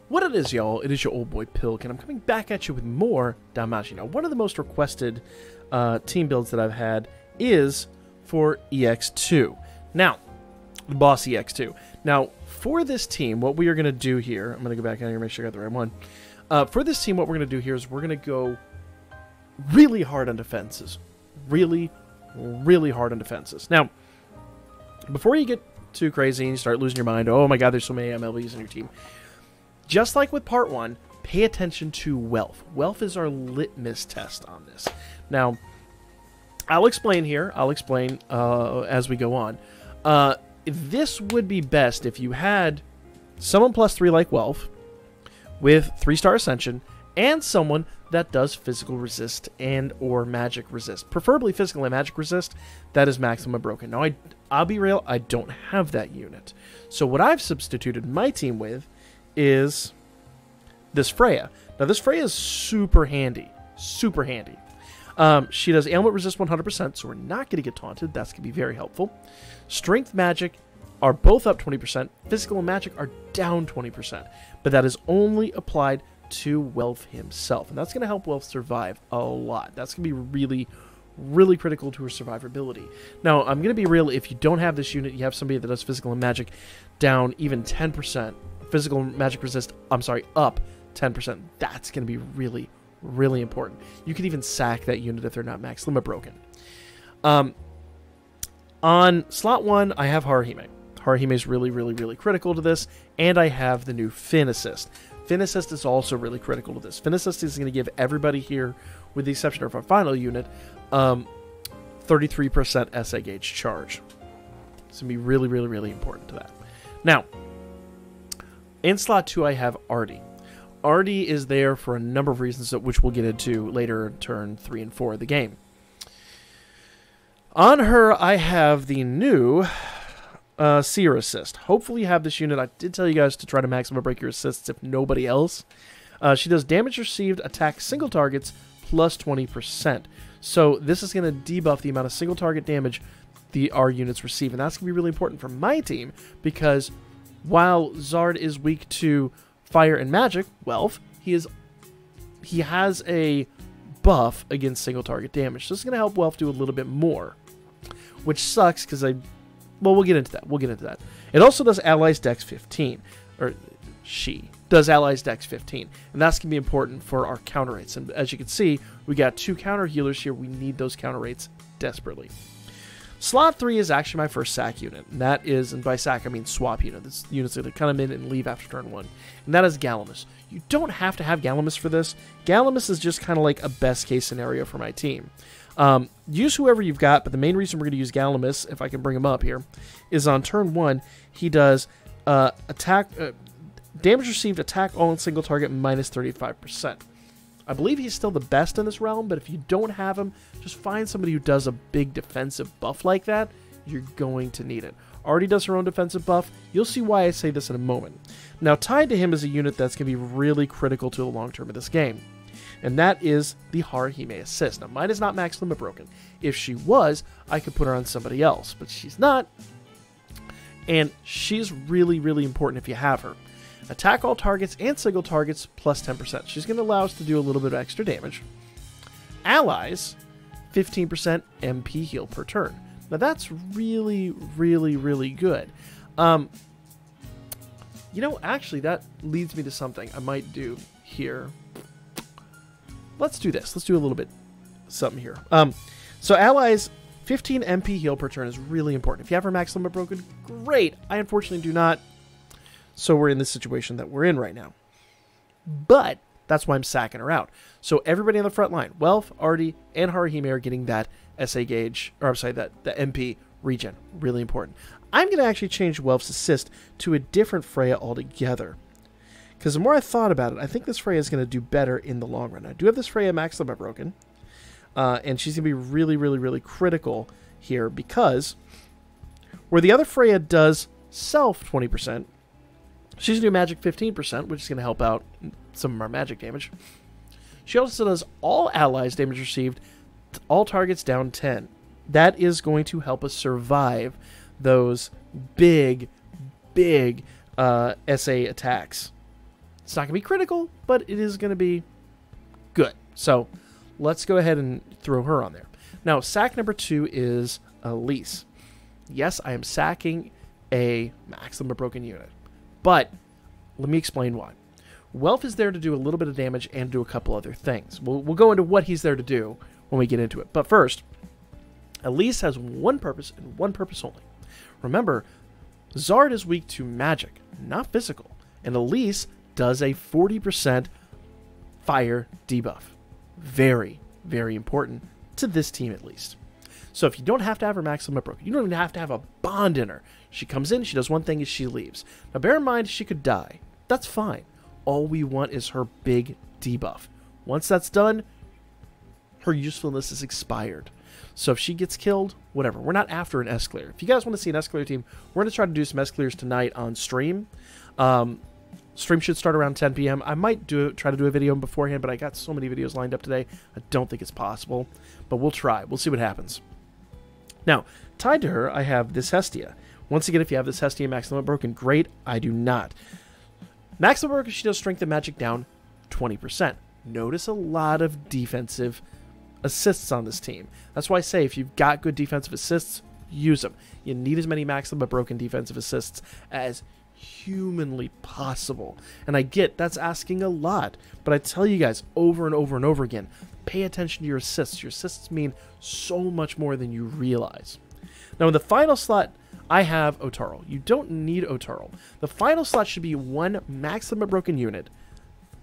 What it is, y'all, it is your old boy Pilk, and I'm coming back at you with more Danmemo. Now, one of the most requested team builds that I've had is for EX2. Now, the boss EX2. Now, for this team, what we are going to do here, I'm going to go back out here and make sure I got the right one. For this team, what we're going to do here is we're going to go really hard on defenses. Really, really hard on defenses. Now, before you get too crazy and you start losing your mind, oh my god, there's so many MLBs in your team. Just like with part 1, pay attention to wealth. Wealth is our litmus test on this. Now, I'll explain here. I'll explain as we go on. This would be best if you had someone +3 like wealth with 3-star ascension and someone that does physical resist and or magic resist. Preferably physical and magic resist. That is maximum broken. Now, I'll be real, I don't have that unit. So what I've substituted my team with is this Freya. Now, this Freya is super handy. Super handy. She does ailment resist 100%, so we're not going to get taunted. That's going to be very helpful. Strength, magic are both up 20%. Physical and magic are down 20%. But that is only applied to Wealth himself. And that's going to help Wealth survive a lot. That's going to be really, really critical to her survivability. Now, I'm going to be real. If you don't have this unit, you have somebody that does physical and magic down even 10%. Physical and magic resist, up 10%. That's going to be really, really important. You could even sack that unit if they're not max limit broken. On slot 1, I have Haruhime. Haruhime is really, really, really critical to this, and I have the new Fin Assist. Fin Assist is also really critical to this. Fin Assist is going to give everybody here, with the exception of our final unit, 33% SA gauge charge. It's going to be really, really, really important to that. Now, in slot 2, I have Artie. Artie is there for a number of reasons, which we'll get into later in turn 3 and 4 of the game. On her, I have the new Seer Assist. Hopefully you have this unit. I did tell you guys to try to maximum break your assists if nobody else. She does damage received, attack single targets, plus 20%. So this is going to debuff the amount of single target damage our units receive. And that's going to be really important for my team, because while Zard is weak to fire and magic, wealth, he has a buff against single target damage. So this is going to help Wealth do a little bit more, which sucks because well, we'll get into that. We'll get into that. It also does allies dex 15, or she does allies dex 15, and that's going to be important for our counter rates. And as you can see, we got 2 counter healers here. We need those counter rates desperately. Slot 3 is actually my first sack unit, and that is, and by sack I mean swap unit. This unit's going to come in and leave after turn 1, and that is Galamus. You don't have to have Galamus for this. Galamus is just kind of like a best case scenario for my team. Use whoever you've got, but the main reason we're going to use Galamus, if I can bring him up here, is on turn 1, he does damage received, attack all in single target, minus 35%. I believe he's still the best in this realm, but if you don't have him, just find somebody who does a big defensive buff like that. You're going to need it. Already does her own defensive buff. You'll see why I say this in a moment. Now, tied to him is a unit that's going to be really critical to the long term of this game, and that is the Haruhime Assist. Now, mine is not max limit broken. If she was, I could put her on somebody else, but she's not, and she's really, really important if you have her. Attack all targets and single targets plus 10%. She's going to allow us to do a little bit of extra damage. Allies, 15% MP heal per turn. Now that's really, really, really good. You know, actually that leads me to something I might do here. Let's do this. Let's do a little bit something here. So allies, 15 MP heal per turn is really important. If you have her max limit broken, great. I unfortunately do not. So we're in the situation that we're in right now. But that's why I'm sacking her out. So everybody on the front line, Wealth, Artie, and Haruhime are getting that SA gauge, or I'm sorry, the MP regen. Really important. I'm going to actually change Wealth's assist to a different Freya altogether. Because the more I thought about it, I think this Freya is going to do better in the long run. I do have this Freya max limit broken. And she's going to be really, really, really critical here, because where the other Freya does self 20%, she's going to do magic 15%, which is going to help out some of our magic damage. She also does all allies damage received, all targets down 10. That is going to help us survive those big SA attacks. It's not going to be critical, but it is going to be good. So let's go ahead and throw her on there. Now, sack number 2 is Elise. Yes, I am sacking a maximum broken unit, but let me explain why. Welf is there to do a little bit of damage and do a couple other things. We'll go into what he's there to do when we get into it. But first, Elise has one purpose and one purpose only. Remember, Zard is weak to magic, not physical. And Elise does a 40% fire debuff. Very, very important to this team at least. So if you don't have to have her maximum broken, you don't even have to have a bond in her. She comes in, she does one thing, is she leaves. Now bear in mind, she could die. That's fine. All we want is her big debuff. Once that's done, her usefulness is expired. So if she gets killed, whatever. We're not after an S-Clear. If you guys want to see an S-Clear team, we're going to try to do some S-Clears tonight on stream. Stream should start around 10 p.m. I might try to do a video beforehand, but I got so many videos lined up today, I don't think it's possible. But we'll try. We'll see what happens. Now, tied to her, I have this Hestia. Once again, if you have this Hestia maximum broken, great. I do not. Maximum broken, she does strength and magic down 20%. Notice a lot of defensive assists on this team. That's why I say if you've got good defensive assists, use them. You need as many maximum broken defensive assists as humanly possible. And I get that's asking a lot, but I tell you guys over and over and over again, pay attention to your assists. Your assists mean so much more than you realize. Now in the final slot, I have Otaro. You don't need Otaro. The final slot should be one maximum broken unit.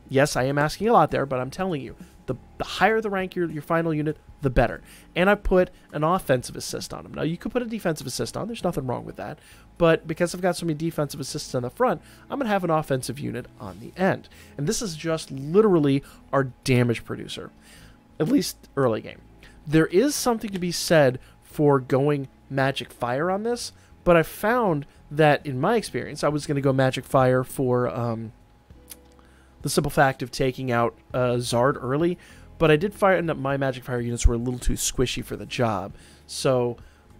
Yes, I am asking a lot there, but I'm telling you, the higher the rank your final unit, the better. And I put an offensive assist on him. Now, you could put a defensive assist on. There's nothing wrong with that. But because I've got so many defensive assists on the front, I'm going to have an offensive unit on the end. And this is just literally our damage producer, at least early game. There is something to be said for going magic fire on this, but I found that in my experience, I was going to go magic fire for the simple fact of taking out Zard early, but I did end up my magic fire units were a little too squishy for the job. So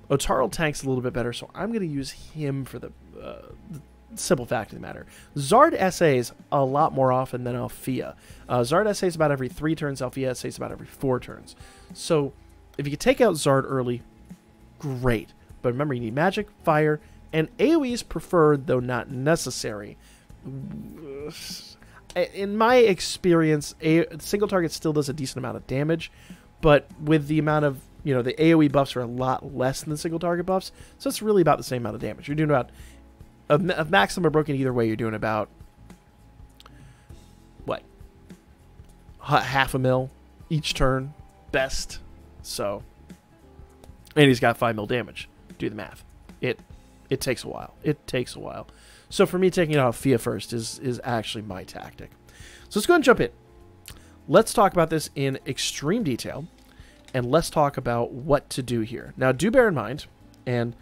Otaro tanks a little bit better, so I'm going to use him for the simple fact of the matter. Zard SAs a lot more often than Althea. Zard SAs about every 3 turns, Althea SAs about every 4 turns. So if you could take out Zard early, great. But remember, you need magic, fire, and AoE is preferred, though not necessary. In my experience, a single target still does a decent amount of damage, but with the amount of, the AoE buffs are a lot less than the single target buffs, so it's really about the same amount of damage. You're doing about, a maximum or broken either way, you're doing about, what, half a mil each turn, best, so, and he's got 5 mil damage. Do the math. It takes a while. It takes a while. So for me, taking it out Fia first is actually my tactic. So let's go ahead and jump in. Let's talk about this in extreme detail, and let's talk about what to do here. Now, do bear in mind, and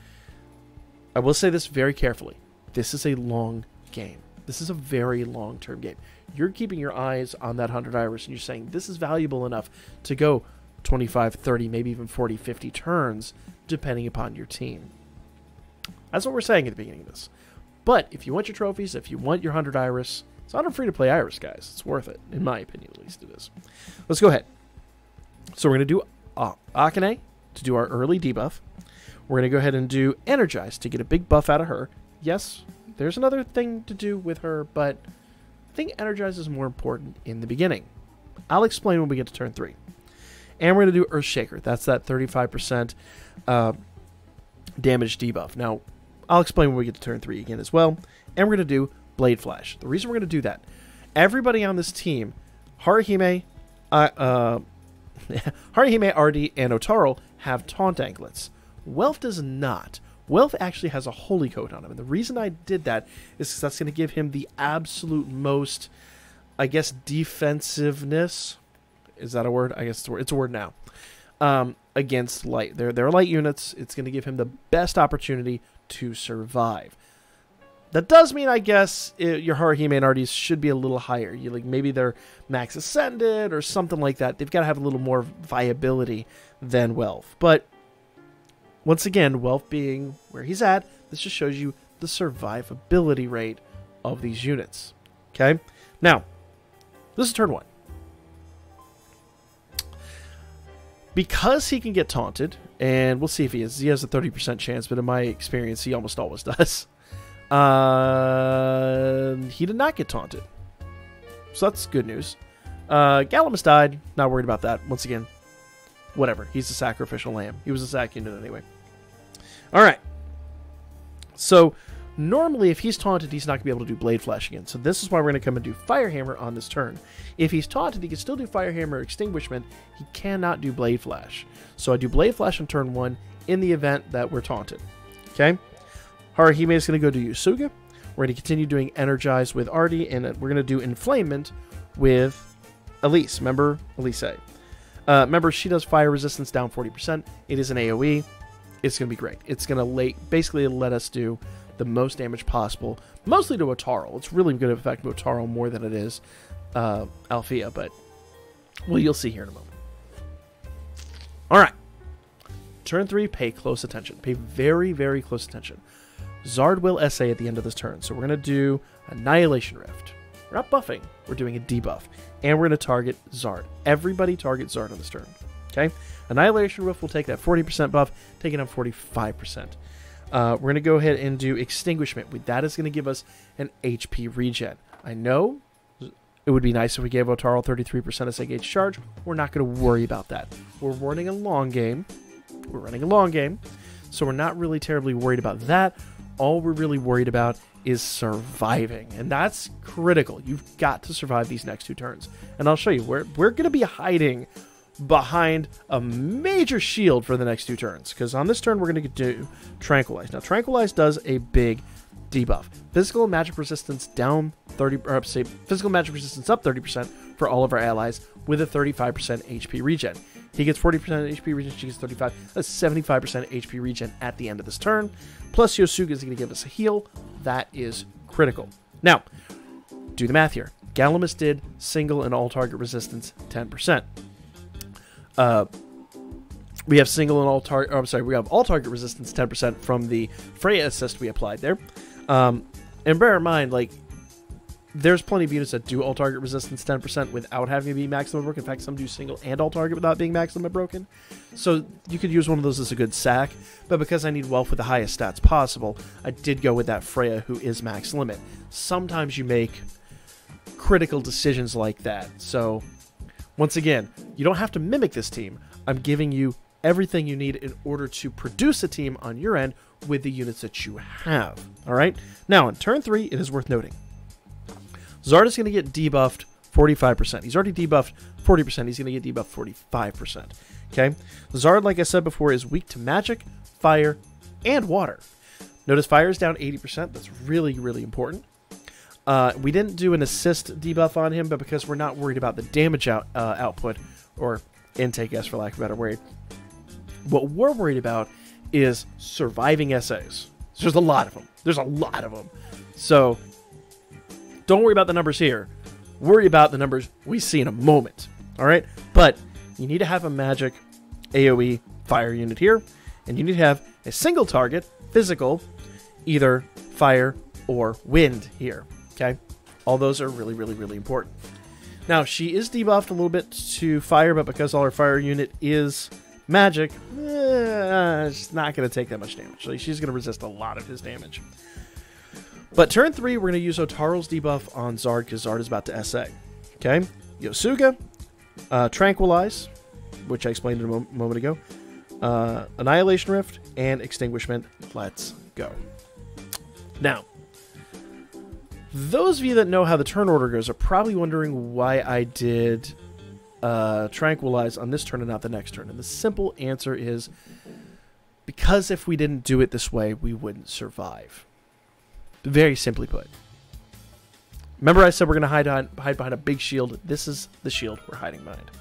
I will say this very carefully, this is a long game. This is a very long-term game. You're keeping your eyes on that 100 iris, and you're saying, this is valuable enough to go 25, 30, maybe even 40, 50 turns, depending upon your team. That's what we're saying at the beginning of this. But if you want your trophies, if you want your 100 iris, it's not a free-to-play iris, guys. It's worth it. In my opinion, at least it is. Let's go ahead. So we're going to do Akane to do our early debuff. We're going to go ahead and do Energize to get a big buff out of her. Yes, there's another thing to do with her, but I think Energize is more important in the beginning. I'll explain when we get to turn 3. And we're going to do Earthshaker. That's that 35% damage debuff. Now, I'll explain when we get to turn 3 again as well. And we're going to do Blade Flash. The reason we're going to do that, everybody on this team, Haruhime, Haruhime, Artie, and Otaro have Taunt Anklets. Welf does not. Welf actually has a Holy Coat on him. And the reason I did that is because that's going to give him the absolute most, I guess, defensiveness. Is that a word? I guess it's a word. It's a word now. Against light. They're light units. It's going to give him the best opportunity to survive. That does mean, I guess, your Haruhime and Arties should be a little higher. Maybe they're max ascended or something like that. They've got to have a little more viability than Welf. But once again, Welf being where he's at, this just shows you the survivability rate of these units. Okay? Now, this is turn 1. Because he can get taunted, and we'll see if he is. He has a 30% chance, but in my experience, he almost always does. He did not get taunted. So that's good news. Galamus died. Not worried about that. Once again, whatever. He's a sacrificial lamb. He was a sac unit anyway. Alright. So, normally if he's taunted, he's not going to be able to do Blade Flash again. So this is why we're going to come and do Fire Hammer on this turn. If he's taunted, he can still do Fire Hammer or Extinguishment. He cannot do Blade Flash. So I do Blade Flash on turn 1 in the event that we're taunted. Okay? Haruhime is going to go to Yosuga. We're going to continue doing Energize with Artie, and we're going to do Inflamement with Elise. Remember Elise? Remember, she does fire resistance down 40%. It is an AoE. It's going to be great. It's going to basically let us do the most damage possible, mostly to Otaro. It's really going to affect Otaro more than it is Althea, but well, you'll see here in a moment. All right. Turn 3, pay close attention. Pay very, very close attention. Zard will SA at the end of this turn, so we're going to do Annihilation Rift. We're not buffing, we're doing a debuff. And we're going to target Zard. Everybody target Zard on this turn. Okay? Annihilation Rift will take that 40% buff, take it on 45%. We're going to go ahead and do Extinguishment. That is going to give us an HP regen. I know it would be nice if we gave Otaro 33% as a gauge charge. We're not going to worry about that. We're running a long game. So we're not really terribly worried about that. All we're really worried about is surviving, and that's critical. You've got to survive these next 2 turns, and I'll show you where we're going to be hiding behind a major shield for the next 2 turns, because on this turn we're going to do Tranquilize. Now Tranquilize does a big debuff. Physical and magic resistance down 30, or say physical magic resistance up 30% for all of our allies with a 35% HP regen. He gets 40% HP regen, she gets 35. That's 75% HP regen at the end of this turn. Plus Yosuga is going to give us a heal. That is critical. Now, do the math here. Galamus did single and all target resistance 10%. We have single and all target. I'm sorry, we have all target resistance 10% from the Freya assist we applied there. And bear in mind, like, there's plenty of units that do all target resistance 10% without having to be maximum broken. In fact, some do single and all target without being maximum broken. So you could use one of those as a good sack, but because I need Wealth with the highest stats possible, I did go with that Freya who is max limit. Sometimes you make critical decisions like that. So once again, you don't have to mimic this team. I'm giving you everything you need in order to produce a team on your end with the units that you have. All right. Now in turn 3, it is worth noting, Zard is going to get debuffed 45%. He's already debuffed 40%. He's going to get debuffed 45%. Okay? Zard, like I said before, is weak to magic, fire, and water. Notice fire is down 80%. That's really, really important. We didn't do an assist debuff on him, but because we're not worried about the damage output, or intake, as for lack of a better word, what we're worried about is surviving SAs. There's a lot of them. So don't worry about the numbers here. Worry about the numbers we see in a moment. All right? But you need to have a magic AoE fire unit here, and you need to have a single target physical, either fire or wind here. Okay? All those are really, really, really important. Now, she is debuffed a little bit to fire, but because all her fire unit is magic, it's not going to take that much damage. So she's going to resist a lot of his damage. But turn 3, we're going to use Otaro's debuff on Zard, because Zard is about to SA. Okay? Yosuga, Tranquilize, which I explained a moment ago, Annihilation Rift, and Extinguishment. Let's go. Now, those of you that know how the turn order goes are probably wondering why I did Tranquilize on this turn and not the next turn. And the simple answer is because if we didn't do it this way, we wouldn't survive. Very simply put. Remember I said we're going to hide behind a big shield? This is the shield we're hiding behind.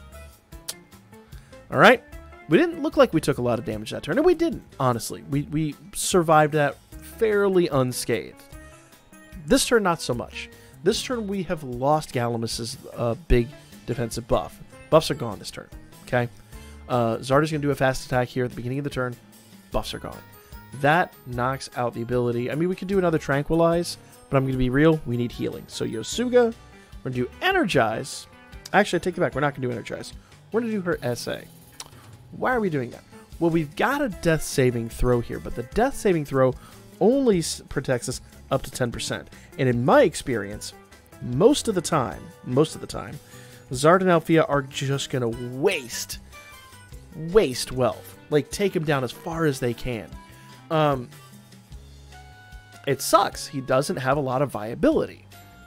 Alright? We didn't look like we took a lot of damage that turn, and we didn't, honestly. We survived that fairly unscathed. This turn, not so much. This turn, we have lost Galamus's big defensive buff. Buffs are gone this turn, okay? Zard is going to do a fast attack here at the beginning of the turn. Buffs are gone. That knocks out the ability. I mean, we could do another Tranquilize, but I'm going to be real. We need healing. So Yosuga We're going to do Energize. Actually, I take it back. We're not going to do Energize. We're going to do her SA. Why are we doing that? Well, we've got a death saving throw here, but the death saving throw only protects us up to 10%. And in my experience, most of the time, Zard and Althea are just going to waste wealth. Like, take him down as far as they can. It sucks. He doesn't have a lot of viability.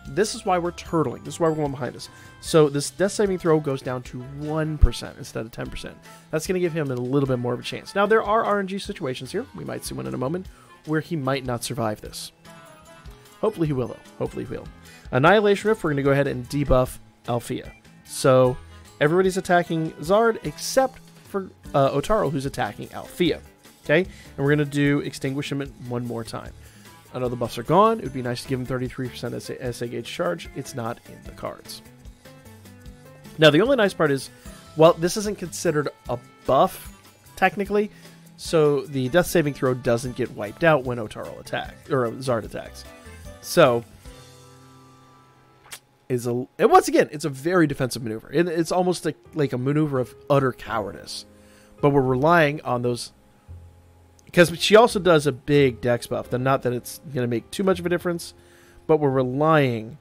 This is why we're turtling. This is why we're going behind us. So this death saving throw goes down to 1% instead of 10%. That's going to give him a little bit more of a chance. Now, there are RNG situations here. We might see one in a moment where he might not survive this. Hopefully he will, though. Hopefully he will. Annihilation Rift, we're going to go ahead and debuff Althea. So everybody's attacking Zard except for Otaro, who's attacking Althea. Okay? And we're going to do Extinguishment one more time. I know the buffs are gone. It would be nice to give him 33% SA gauge charge. It's not in the cards. Now, the only nice part is, well, this isn't considered a buff, technically, so the death saving throw doesn't get wiped out when Otaro attacks, or Zard attacks. So, once again, it's a very defensive maneuver. It's almost like a maneuver of utter cowardice. But we're relying on those, because she also does a big dex buff. Not that it's going to make too much of a difference, but we're relying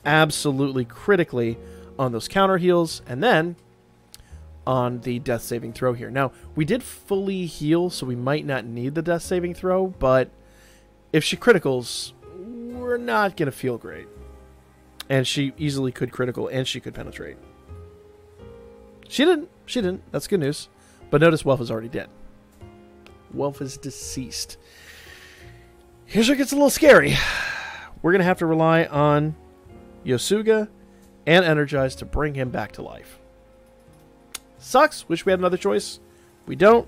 absolutely critically on those counter heals, and then on the death saving throw here. Now, we did fully heal, so we might not need the death saving throw, but if she criticals, we're not going to feel great. And she easily could critical, and she could penetrate. She didn't. That's good news. But notice Welf is already dead. Welf is deceased. Here's where it gets a little scary. We're going to have to rely on Yosuga and Energize to bring him back to life. Sucks. Wish we had another choice. We don't.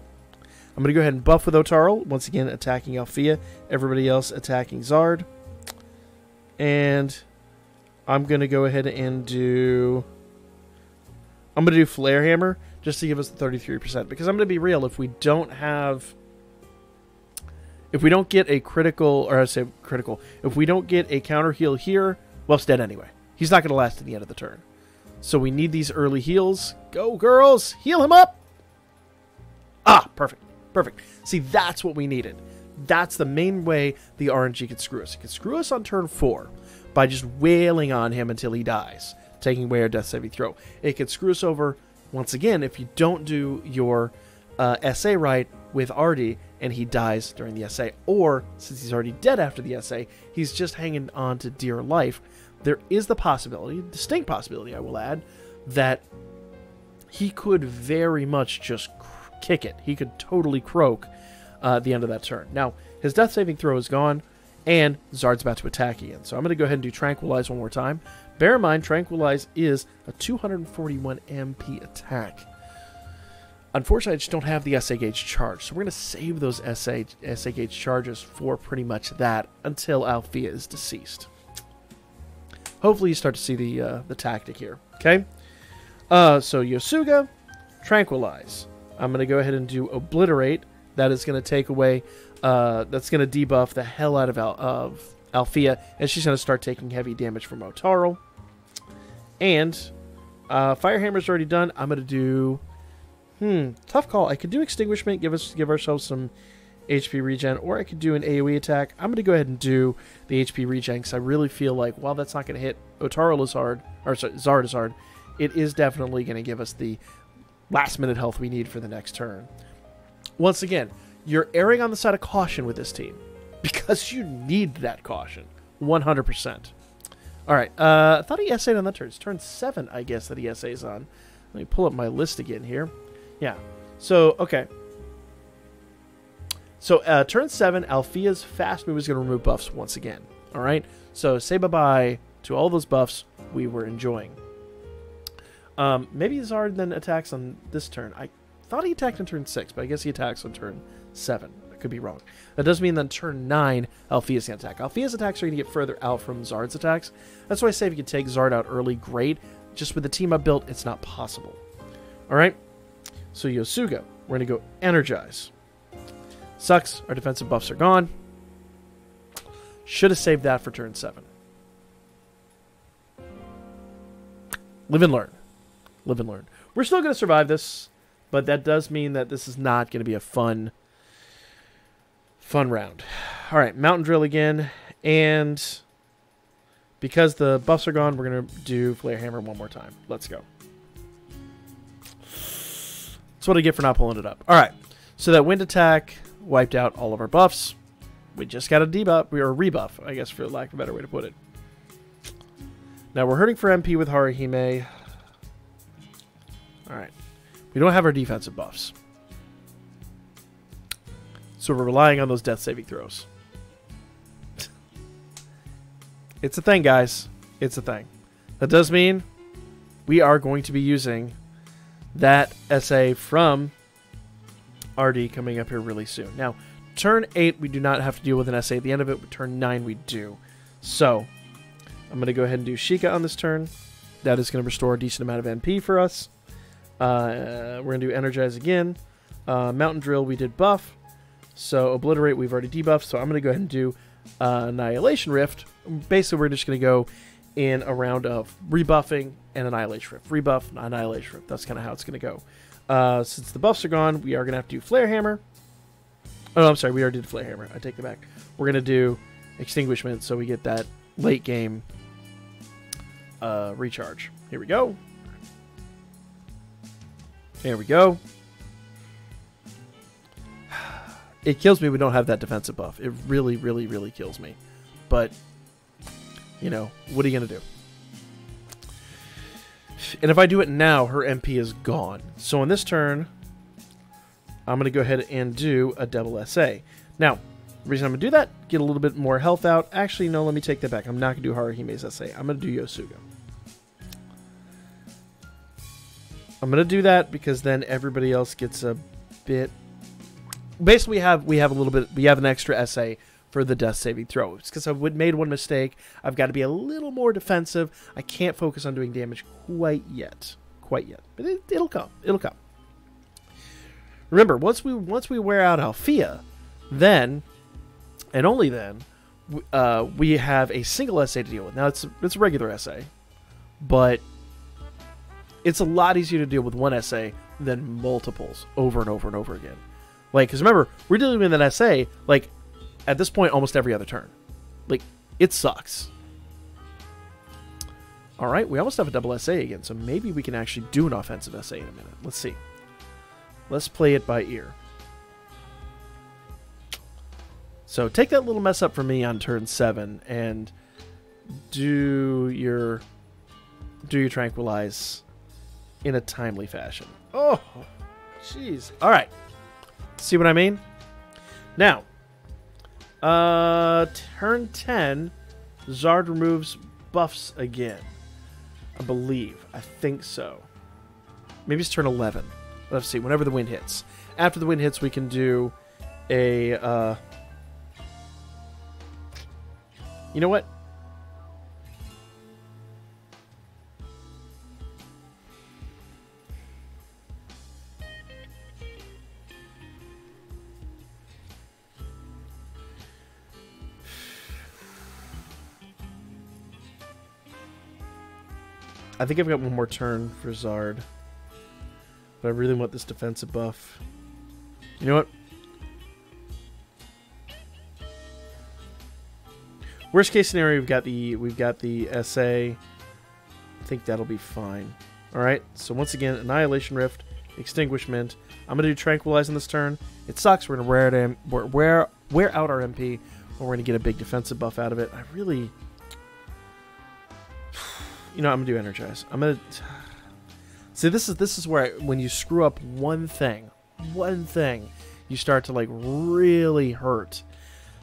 I'm going to go ahead and buff with Otaro. Once again, attacking Althea. Everybody else attacking Zard. And I'm going to go ahead and do... I'm going to do Flare Hammer just to give us the 33%. Because I'm going to be real. If we don't have... If we don't get a critical... Or I say critical. If we don't get a counter heal here, Welf's dead anyway. He's not going to last to the end of the turn. So we need these early heals. Go, girls! Heal him up! Ah, perfect. Perfect. See, that's what we needed. That's the main way the RNG could screw us. It could screw us on turn 4 by just wailing on him until he dies, taking away our death saving throw. It could screw us over, once again, if you don't do your SA right with Artie and he dies during the SA. Or, since he's already dead after the SA, he's just hanging on to dear life. There is the possibility, distinct possibility, I will add, that he could very much just kick it. He could totally croak at the end of that turn. Now, his death saving throw is gone, and Zard's about to attack again. So I'm going to go ahead and do Tranquilize one more time. Bear in mind, Tranquilize is a 241 MP attack. Unfortunately, I just don't have the SA gauge charge, so we're going to save those SA gauge charges for pretty much that until Althea is deceased. Hopefully you start to see the tactic here, okay? So Yosuga, Tranquilize. I'm going to go ahead and do Obliterate. That is going to take away, that's going to debuff the hell out of Althea, and she's going to start taking heavy damage from Otaro. And Firehammer's already done. I'm going to do, tough call. I could do Extinguishment, give ourselves some HP regen, or I could do an AoE attack. I'm going to go ahead and do the HP regen because I really feel like while that's not going to hit Otaro as hard, or sorry, Zard as hard, it is definitely going to give us the last minute health we need for the next turn. Once again, you're erring on the side of caution with this team because you need that caution 100%. All right, I thought he SA'd on that turn. It's turn 7, I guess, that he SA's on. Let me pull up my list again here. Yeah, so okay. So, turn 7, Althea's fast move is going to remove buffs once again. All right? So, say bye-bye to all those buffs we were enjoying. Maybe Zard then attacks on this turn. I thought he attacked on turn 6, but I guess he attacks on turn 7. I could be wrong. That does mean that turn 9, Althea's going to attack. Althea's attacks are going to get further out from Zard's attacks. That's why I say if you can take Zard out early, great. Just with the team I built, it's not possible. All right? So, Yosuga, we're going to go Energize. Sucks. Our defensive buffs are gone. Should have saved that for turn 7. Live and learn. Live and learn. We're still going to survive this, but that does mean that this is not going to be a fun round. All right, Mountain Drill again, and because the buffs are gone, we're going to do Flare Hammer one more time. Let's go. That's what I get for not pulling it up. All right, so that wind attack wiped out all of our buffs. We just got a debuff, or a rebuff, I guess, for lack of a better way to put it. Now we're hurting for MP with Haruhime. All right, we don't have our defensive buffs, so we're relying on those death saving throws. It's a thing, guys. It's a thing. That does mean we are going to be using that SA from RD coming up here really soon. Now, turn 8, we do not have to deal with an SA at the end of it, but turn 9 we do. So, I'm going to go ahead and do Sheikah on this turn. That is going to restore a decent amount of MP for us. We're going to do Energize again. Mountain Drill, we did buff. So, Obliterate, we've already debuffed. So, I'm going to go ahead and do Annihilation Rift. Basically, we're just going to go in a round of rebuffing and Annihilation Rift. Rebuff, Annihilation Rift. That's kind of how it's going to go. Since the buffs are gone, we are going to have to do Flare Hammer. Oh, I'm sorry. We already did Flare Hammer. I take that back. We're going to do Extinguishment so we get that late game recharge. Here we go. There we go. It kills me we don't have that defensive buff. It really, really, really kills me. But, you know, what are you going to do? And if I do it now, her MP is gone. So on this turn, I'm going to go ahead and do a double SA. Now, the reason I'm going to do that, get a little bit more health out. Actually, no, let me take that back. I'm not going to do Haruhime's SA. I'm going to do Yosuga. I'm going to do that because then everybody else gets a bit... Basically, we have a little bit... We have an extra SA for the death saving throw. It's because I made one mistake. I've got to be a little more defensive. I can't focus on doing damage quite yet. Quite yet. But it'll come. It'll come. Remember, once we wear out Althea, then, and only then, we have a single SA to deal with. Now, it's a regular SA, but it's a lot easier to deal with one SA than multiples over and over and over again. Like, because remember, we're dealing with an SA, like, at this point, almost every other turn. Like, it sucks. All right, we almost have a double SA again, so maybe we can actually do an offensive SA in a minute. Let's see. Let's play it by ear. So take that little mess up for me on turn 7 and do your Tranquilize in a timely fashion. Oh, jeez. All right. See what I mean? Now, turn 10, Zard removes buffs again. I believe. I think so. Maybe it's turn 11. Let's see. Whenever the wind hits. After the wind hits, we can do a... You know what? I think I've got one more turn for Zard. But I really want this defensive buff. You know what? Worst case scenario, we've got the SA. I think that'll be fine. All right. So once again, Annihilation Rift, Extinguishment. I'm gonna do Tranquilize on this turn. It sucks. We're gonna wear out our MP, but we're gonna get a big defensive buff out of it. I really, you know, I'm gonna do Energize. I'm gonna see. This is where when you screw up one thing, you start to like really hurt.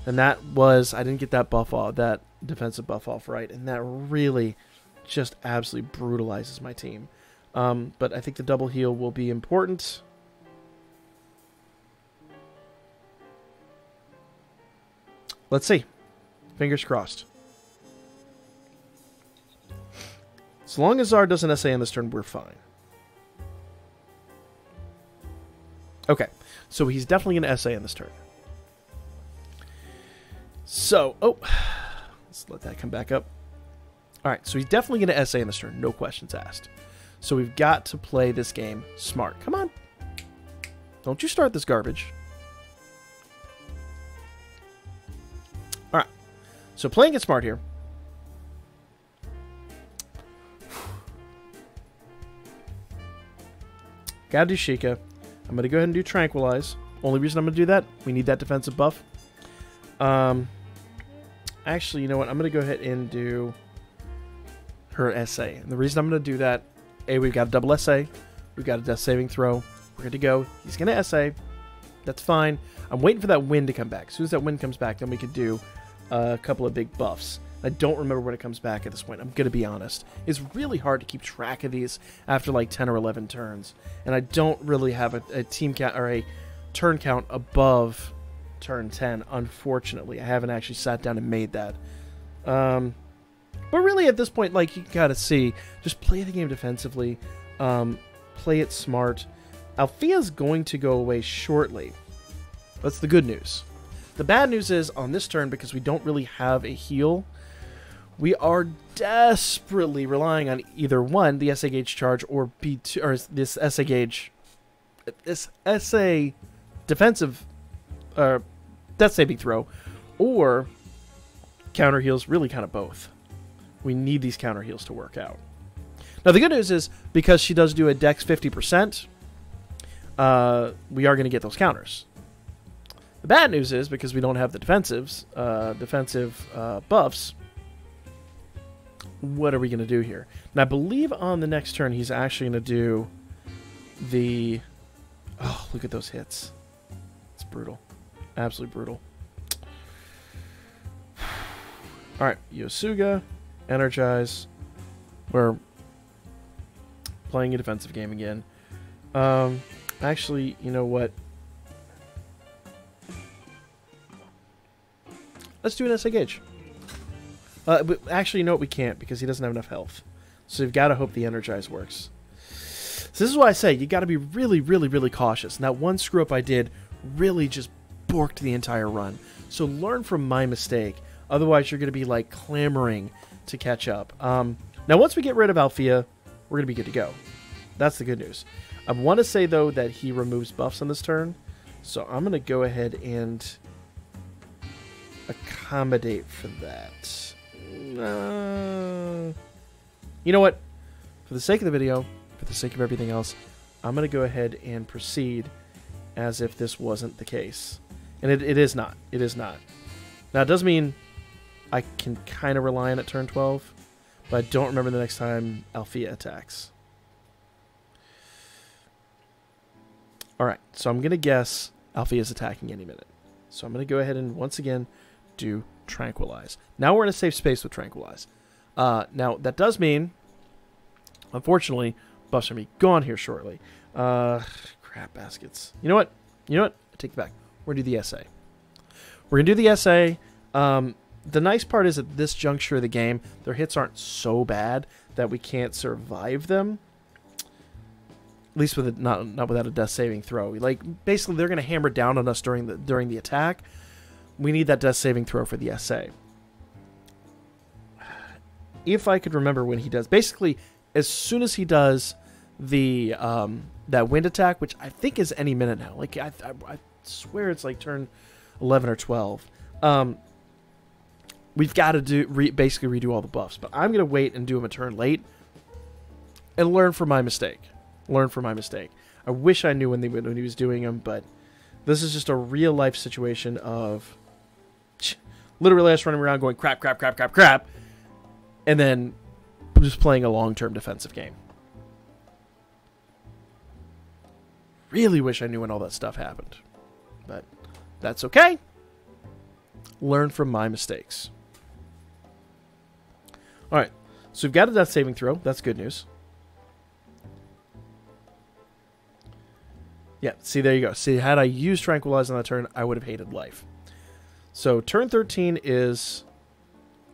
And that was, I didn't get that buff off, that defensive buff off right, and that really just absolutely brutalizes my team. But I think the double heal will be important. Let's see. Fingers crossed. As long as Zard doesn't SA on this turn, we're fine. Okay, so he's definitely going to SA on this turn. So, oh, let's let that come back up. All right, so he's definitely going to SA in this turn. No questions asked. So we've got to play this game smart. Come on. Don't you start this garbage. All right. So playing it smart here. Gotta do Sheikah. I'm going to go ahead and do Tranquilize. Only reason I'm going to do that, we need that defensive buff. Actually, you know what? I'm going to go ahead and do her SA. And the reason I'm going to do that, A, we've got a double SA. We've got a death saving throw. We're good to go. He's going to SA. That's fine. I'm waiting for that wind to come back. As soon as that wind comes back, then we could do a couple of big buffs. I don't remember when it comes back at this point. I'm going to be honest. It's really hard to keep track of these after like 10 or 11 turns. And I don't really have a team count or a turn count above turn 10, unfortunately. I haven't actually sat down and made that. But really at this point, like, you got to see, just play the game defensively. Play it smart. Althea's going to go away shortly. That's the good news. The bad news is, on this turn, because we don't really have a heal, we are desperately relying on either one, the SA gauge charge, or B2, or this SA gauge, this SA defensive, death saving throw, or counter heals. Really, kind of both. We need these counter heals to work out. Now, the good news is, because she does do a Dex 50%, we are going to get those counters. The bad news is, because we don't have the defensive buffs, what are we going to do here? And I believe on the next turn, he's actually going to do the... Oh, look at those hits. It's brutal. Absolutely brutal. Alright, Yosuga, Energize. We're playing a defensive game again. Actually, you know what? Let's do an SA gauge. But actually, you know what? We can't, because he doesn't have enough health. So you've got to hope the Energize works. So this is why I say you got to be really, really, really cautious. And that one screw up I did really just borked the entire run. So learn from my mistake. Otherwise, you're going to be like clamoring to catch up. Now, once we get rid of Althea, we're going to be good to go. That's the good news. I want to say, though, that he removes buffs on this turn. So I'm going to go ahead and accommodate for that. You know what? For the sake of the video, for the sake of everything else, I'm going to go ahead and proceed as if this wasn't the case. And it is not. It is not. Now, it does mean I can kind of rely on it turn 12, but I don't remember the next time Althea attacks. Alright, so I'm going to guess Althea's attacking any minute. So I'm going to go ahead and, once again, do Tranquilize. Now we're in a safe space with Tranquilize. Now, that does mean, unfortunately, buffs are going to be gone here shortly. Crap baskets. You know what? You know what? I take it back. We're going to do the SA. We're going to do the SA. The nice part is, at this juncture of the game, their hits aren't so bad that we can't survive them. At least with not without a death saving throw. Like, basically, they're going to hammer down on us during the attack. We need that death saving throw for the SA. If I could remember when he does, basically, as soon as he does the that wind attack, which I think is any minute now. Like, I swear it's like turn 11 or 12. We've got to basically redo all the buffs. But I'm going to wait and do him a turn late and learn from my mistake. Learn from my mistake. I wish I knew when he was doing them, but this is just a real life situation of literally us running around going crap, crap, crap, crap, crap, and then just playing a long-term defensive game. Really wish I knew when all that stuff happened, but that's okay. Learn from my mistakes. All right, so we've got a death saving throw. That's good news. Yeah, see, there you go. See, had I used Tranquilize on that turn, I would have hated life. So, turn 13 is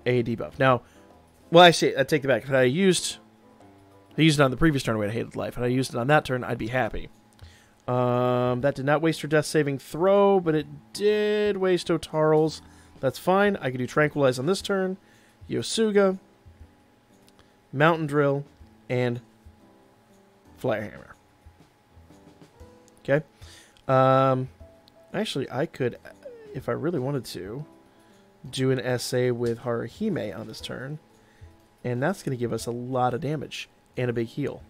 a debuff. Now, well, actually, I take it back. If I used it on the previous turn, I would have hated life. If I used it on that turn, I'd be happy. That did not waste her death saving throw, but it did waste Otarl's. That's fine. I could do Tranquilize on this turn. Yosuga. Mountain Drill, and Flare Hammer. Okay. Actually, I could, if I really wanted to, do an SA with Haruhime on this turn. And that's going to give us a lot of damage and a big heal.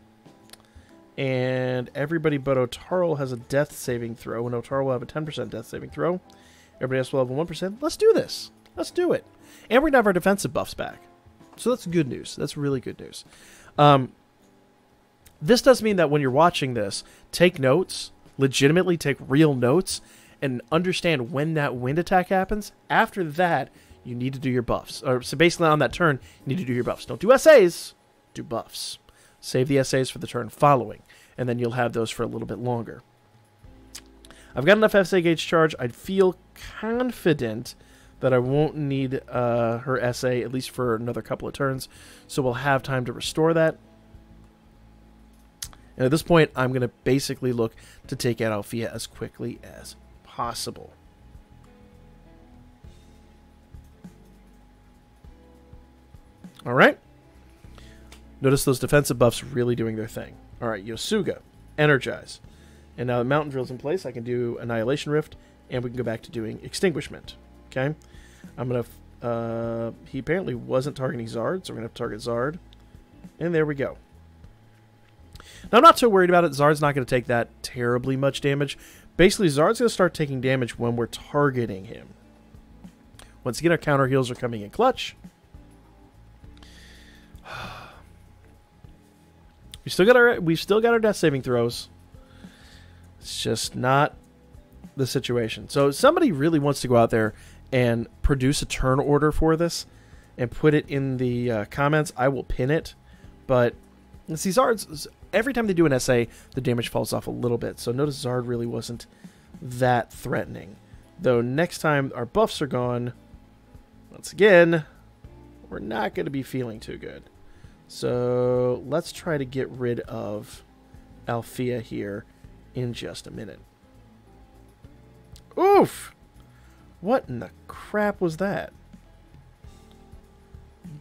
And everybody but Otaro has a death saving throw, and Otaro will have a 10% death saving throw. Everybody else will have a 1%. Let's do this. Let's do it. And we're going to have our defensive buffs back. So that's good news. That's really good news. This does mean that when you're watching this, take notes, legitimately take real notes, and understand when that wind attack happens. After that, you need to do your buffs. So basically on that turn, you need to do your buffs. Don't do SAs, do buffs. Save the SAs for the turn following, and then you'll have those for a little bit longer. I've got enough SA gauge charge. I feel confident that I won't need her SA at least for another couple of turns, so we'll have time to restore that. And at this point, I'm going to basically look to take out Althea as quickly as possible. All right. Notice those defensive buffs really doing their thing. All right, Yosuga, Energize. And now the Mountain Drill's in place. I can do Annihilation Rift, and we can go back to doing Extinguishment. Okay? I'm going to... he apparently wasn't targeting Zard, so we're going to have to target Zard. And there we go. Now, I'm not so worried about it. Zard's not going to take that terribly much damage. Basically, Zard's going to start taking damage when we're targeting him. Once again, our counter heals are coming in clutch. We've still got our death saving throws. It's just not the situation. So somebody really wants to go out there and produce a turn order for this and put it in the comments. I will pin it. But see, Zard's, every time they do an SA, the damage falls off a little bit. So notice Zard really wasn't that threatening. Though next time our buffs are gone, once again, we're not going to be feeling too good. So let's try to get rid of Althea here in just a minute. Oof! What in the crap was that?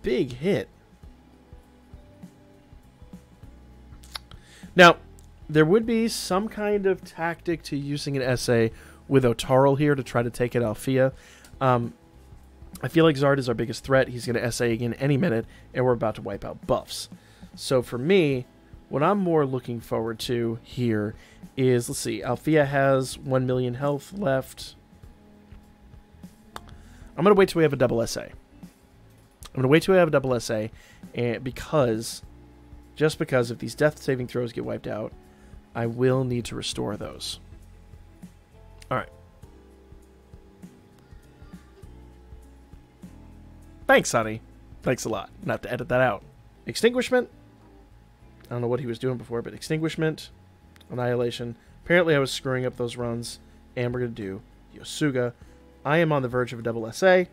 Big hit. Now, there would be some kind of tactic to using an SA with Otaro here to try to take out Althea. I feel like Zard is our biggest threat. He's going to SA again any minute, and we're about to wipe out buffs. So for me, what I'm more looking forward to here is, let's see, Althea has 1 million health left. I'm going to wait till we have a double SA. I'm going to wait till we have a double SA, and just because if these death saving throws get wiped out, I will need to restore those. All right. Thanks, honey. Thanks a lot. Not to edit that out. Extinguishment. I don't know what he was doing before, but Extinguishment, Annihilation. Apparently I was screwing up those runs, and we're going to do Yosuga. I am on the verge of a double SA.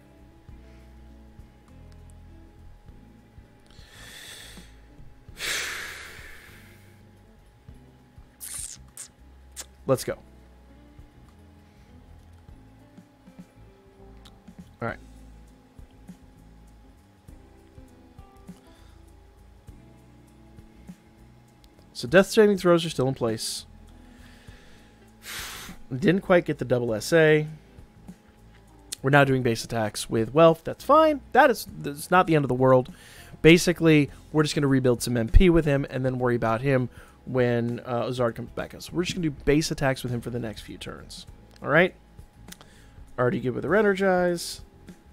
Let's go. All right. So death saving throws are still in place. Didn't quite get the double SA. We're now doing base attacks with wealth. That's fine. That's not the end of the world. Basically, we're just going to rebuild some MP with him and then worry about him when Zard comes back. So we're just going to do base attacks with him for the next few turns. All right. Already good with our Energize.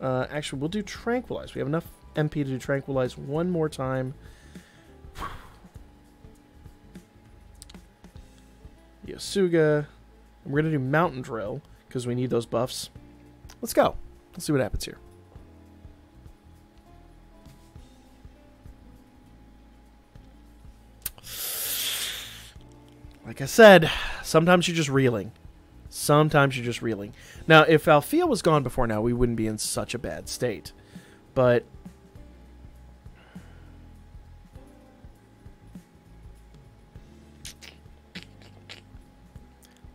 Actually, we'll do Tranquilize. We have enough MP to do Tranquilize one more time. Yosuga. We're going to do Mountain Drill because we need those buffs. Let's go. Let's see what happens here. Like I said, sometimes you're just reeling. Sometimes you're just reeling. Now, if Althea was gone before now, we wouldn't be in such a bad state. But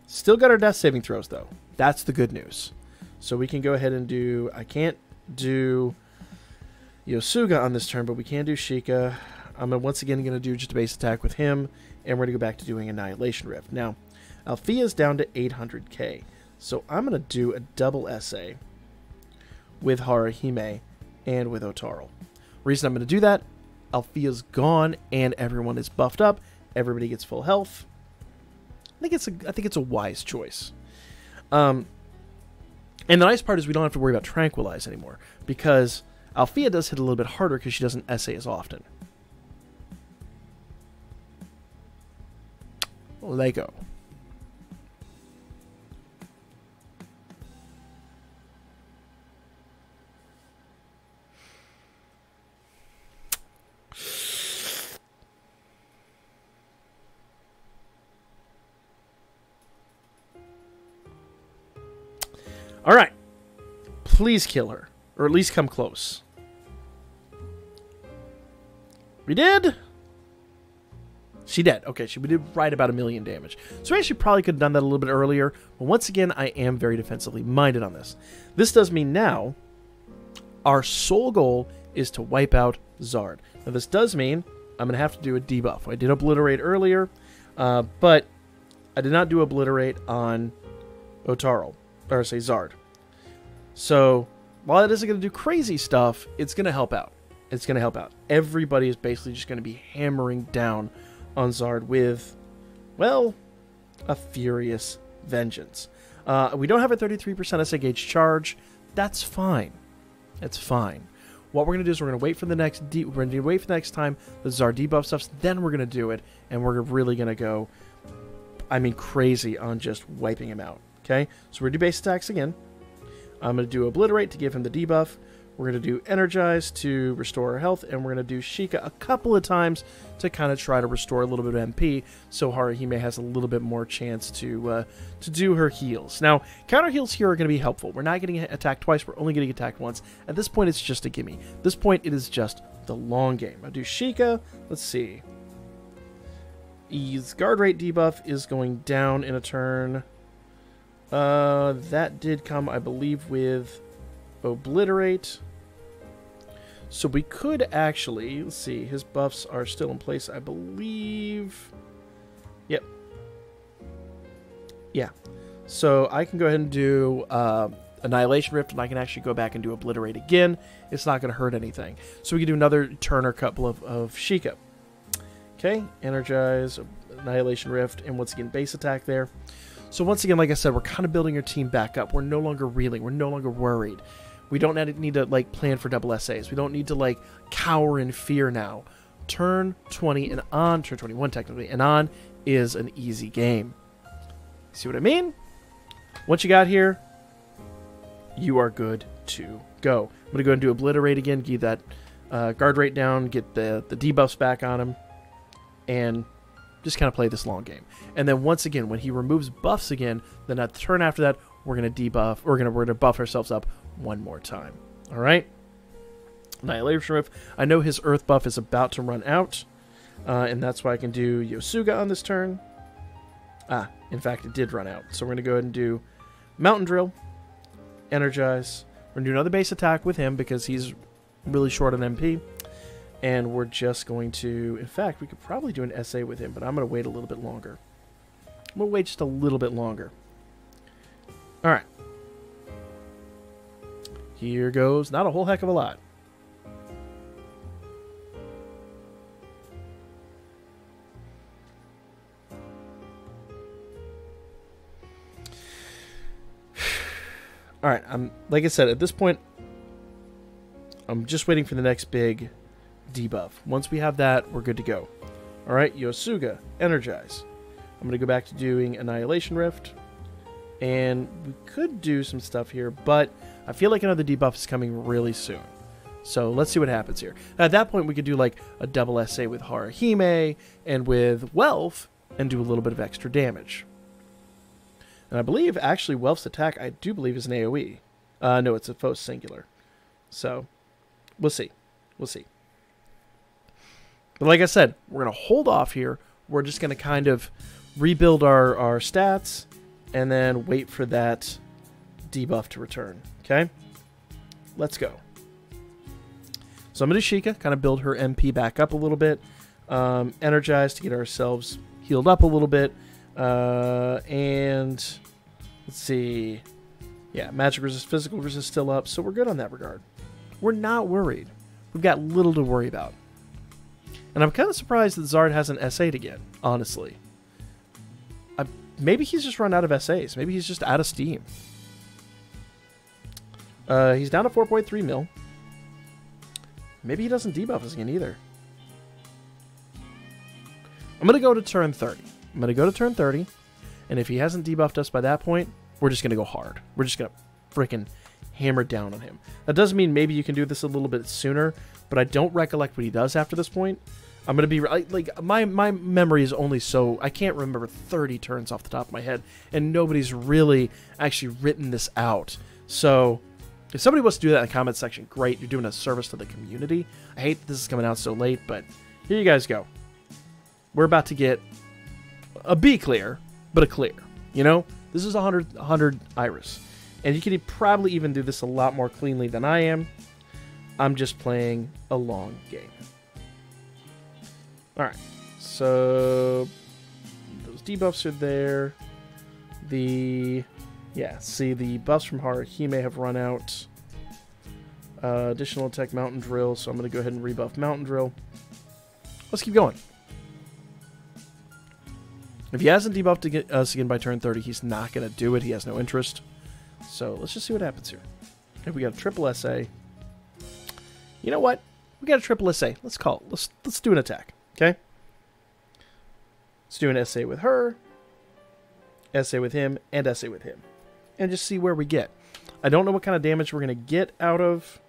still got our death saving throws, though. That's the good news. So we can go ahead and do... I can't do Yosuga on this turn, but we can do Sheikah. I'm once again going to do just a base attack with him, and we're going to go back to doing Annihilation Rift. Now, Althea's down to 800k, so I'm going to do a double SA with Haruhime and with Otaro. Reason I'm going to do that, Althea's gone and everyone is buffed up. Everybody gets full health. I think it's a wise choice. And the nice part is we don't have to worry about Tranquilize anymore, because Althea does hit a little bit harder because she doesn't SA as often. Lego. All right. Please kill her, or at least come close. We did? She did. Okay, we did right about 1 million damage. So we actually probably could have done that a little bit earlier. But once again, I am very defensively minded on this. This does mean now our sole goal is to wipe out Zard. Now this does mean I'm going to have to do a debuff. I did Obliterate earlier, but I did not do Obliterate on Otaro, or say Zard. So while it isn't going to do crazy stuff, it's going to help out. It's going to help out. Everybody is basically just going to be hammering down on Zard with, well, a furious vengeance. We don't have a 33% SA gauge charge. That's fine. That's fine. What we're going to do is we're going to wait for the next time the Zard debuff stuff. Then we're going to do it, and we're really going to go, I mean, crazy on just wiping him out. Okay, so we're going to do base attacks again. I'm going to do Obliterate to give him the debuff. We're going to do Energize to restore her health, and we're going to do Sheikah a couple of times to kind of try to restore a little bit of MP, so Haruhime has a little bit more chance to do her heals. Now, counter heals here are going to be helpful. We're not getting attacked twice. We're only getting attacked once. At this point, it's just a gimme. At this point, it is just the long game. I'll do Sheikah. Let's see. His guard rate debuff is going down in a turn. That did come, I believe, with Obliterate. So we could actually, let's see, his buffs are still in place, I believe. Yep. Yeah. So I can go ahead and do Annihilation Rift, and I can actually go back and do Obliterate again. It's not going to hurt anything. So we can do another turn or couple of Sheikah. Okay, Energize, Annihilation Rift, and once again, base attack there. So once again, like I said, we're kind of building our team back up. We're no longer reeling. We're no longer worried. We don't need to, like, plan for double SAs. We don't need to, like, cower in fear now. Turn 20 and on, turn 21 technically, and on is an easy game. See what I mean? Once you got here, you are good to go. I'm going to go and do Obliterate again, get that guard rate down, get the debuffs back on him, and just kind of play this long game. And then once again, when he removes buffs again, then at the turn after that, we're going to debuff, we're going to buff ourselves up one more time. All right? Annihilation Rift. I know his earth buff is about to run out, and that's why I can do Yosuga on this turn. In fact, it did run out. So we're going to go ahead and do Mountain Drill, Energize. We're going to do another base attack with him because he's really short on MP. And we're just going to, in fact, we could probably do an SA with him, but I'm going to wait a little bit longer. I'm going to wait just a little bit longer. All right. Here goes, not a whole heck of a lot. All right, like I said, at this point, I'm just waiting for the next big debuff. Once we have that, we're good to go. All right, Yosuga, Energize. I'm going to go back to doing Annihilation Rift. And we could do some stuff here, but I feel like another debuff is coming really soon. So let's see what happens here. At that point, we could do like a double SA with Haruhime and with Welf and do a little bit of extra damage. And I believe, actually, Welf's attack, I do believe, is an AoE. No, it's a foe singular. So, we'll see. We'll see. But like I said, we're going to hold off here. We're just going to kind of rebuild our stats and then wait for that debuff to return. Okay? Let's go. So I'm going to Sheikah, kind of build her MP back up a little bit. Energize to get ourselves healed up a little bit. And let's see. Yeah, magic resist, physical resist still up, so we're good on that regard. We're not worried. We've got little to worry about. And I'm kind of surprised that Zard hasn't SA'd again, honestly. Maybe he's just run out of SAs. Maybe he's just out of steam. He's down to 4.3 mil. Maybe he doesn't debuff us again either. I'm going to go to turn 30. I'm going to go to turn 30. And if he hasn't debuffed us by that point, we're just going to go hard. We're just going to freaking hammer down on him. That doesn't mean maybe you can do this a little bit sooner, but I don't recollect what he does after this point. I'm going to be like my memory is only so I can't remember 30 turns off the top of my head, and nobody's really actually written this out. So if somebody wants to do that in the comment section, great. You're doing a service to the community. I hate that this is coming out so late, but here you guys go. We're about to get a B clear, but a clear. You know, this is 100 Iris, and you can probably even do this a lot more cleanly than I am. I'm just playing a long game. Alright, so those debuffs are there. See, the buffs from Haruhime have run out. Additional attack Mountain Drill, so I'm going to go ahead and rebuff Mountain Drill. Let's keep going. If he hasn't debuffed us again by turn 30, he's not going to do it. He has no interest. So let's just see what happens here. If we got a triple SA. You know what? We got a triple SA. Let's call it. Let's do an attack. Okay? Let's do an SA with her, SA with him, and SA with him. And just see where we get. I don't know what kind of damage we're going to get out of...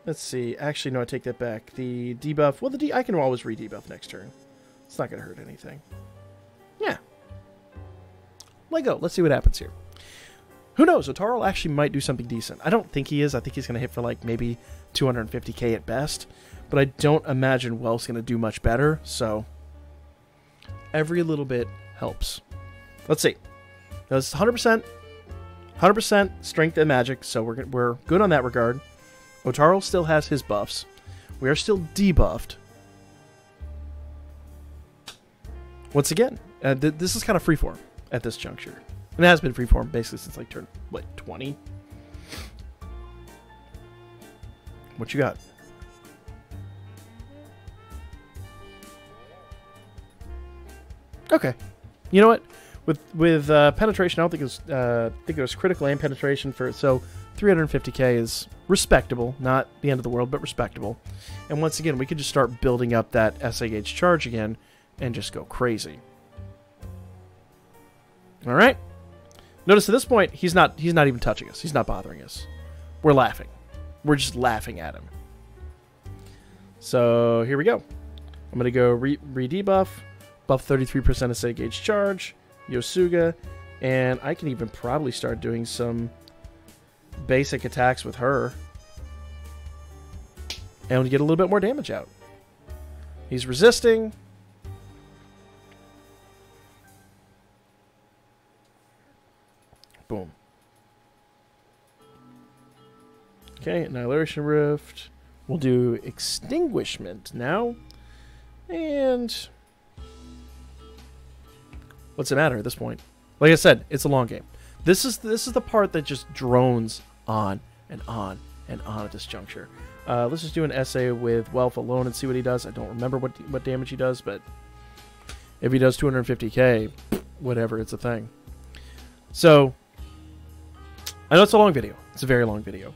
Let's see. Actually, no, I take that back. The debuff... Well, I can always re-debuff next turn. It's not going to hurt anything. Yeah. Let go. Let's see what happens here. Who knows? Otaro actually might do something decent. I don't think he is. I think he's going to hit for like maybe 250k at best. But I don't imagine Welf's going to do much better, so every little bit helps. Let's see. Now, this is 100% strength and magic, so we're good on that regard. Otaro still has his buffs. We are still debuffed. Once again, this is kind of freeform at this juncture. And it has been freeform basically since like turn, what, 20? What you got? Okay, you know what? With penetration, I don't think it was. I think it was critical and penetration for it. So 350k is respectable, not the end of the world, but respectable. And once again, we could just start building up that SA gauge charge again, and just go crazy. All right. Notice at this point, he's not even touching us. He's not bothering us. We're laughing. We're just laughing at him. So here we go. I'm gonna go re-debuff. Buff 33% SA gauge charge, Yosuga, and I can even probably start doing some basic attacks with her. And get a little bit more damage out. He's resisting. Boom. Okay, Annihilation Rift. We'll do Extinguishment now. And... what's the matter at this point? Like I said, it's a long game. This is the part that just drones on and on and on at this juncture. Let's just do an SA with Welf alone and see what he does. I don't remember what damage he does, but if he does 250k, whatever, it's a thing. So, I know it's a long video. It's a very long video.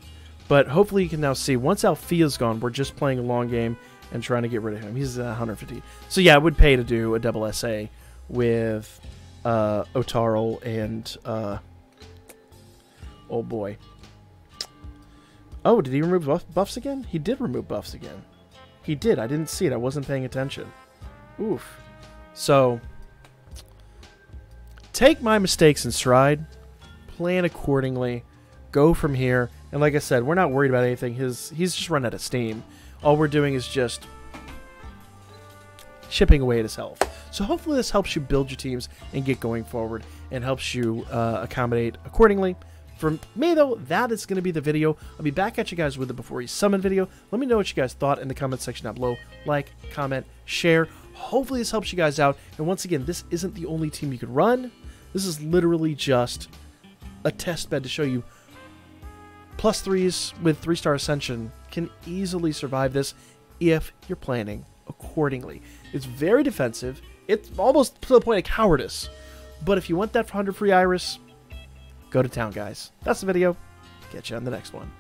But hopefully you can now see, once Althea's gone, we're just playing a long game and trying to get rid of him. He's 150. So yeah, it would pay to do a double SA with Otaro and oh boy. Oh, did he remove buffs again? He did remove buffs again. He did. I didn't see it. I wasn't paying attention. Oof. So, take my mistakes in stride. Plan accordingly. Go from here. And like I said, we're not worried about anything. He's just run out of steam. All we're doing is just chipping away at his health. So hopefully this helps you build your teams and get going forward and helps you accommodate accordingly For me, though, that is going to be the video. I'll be back at you guys with the Before You Summon video. Let me know what you guys thought in the comment section down below. Like, comment, share. Hopefully this helps you guys out. And once again, this isn't the only team you could run. This is literally just a test bed to show you +3s with 3-star Ascension can easily survive this if you're planning accordingly. It's very defensive. It's almost to the point of cowardice. But if you want that for 100 free Iris, go to town, guys. That's the video. Catch you on the next one.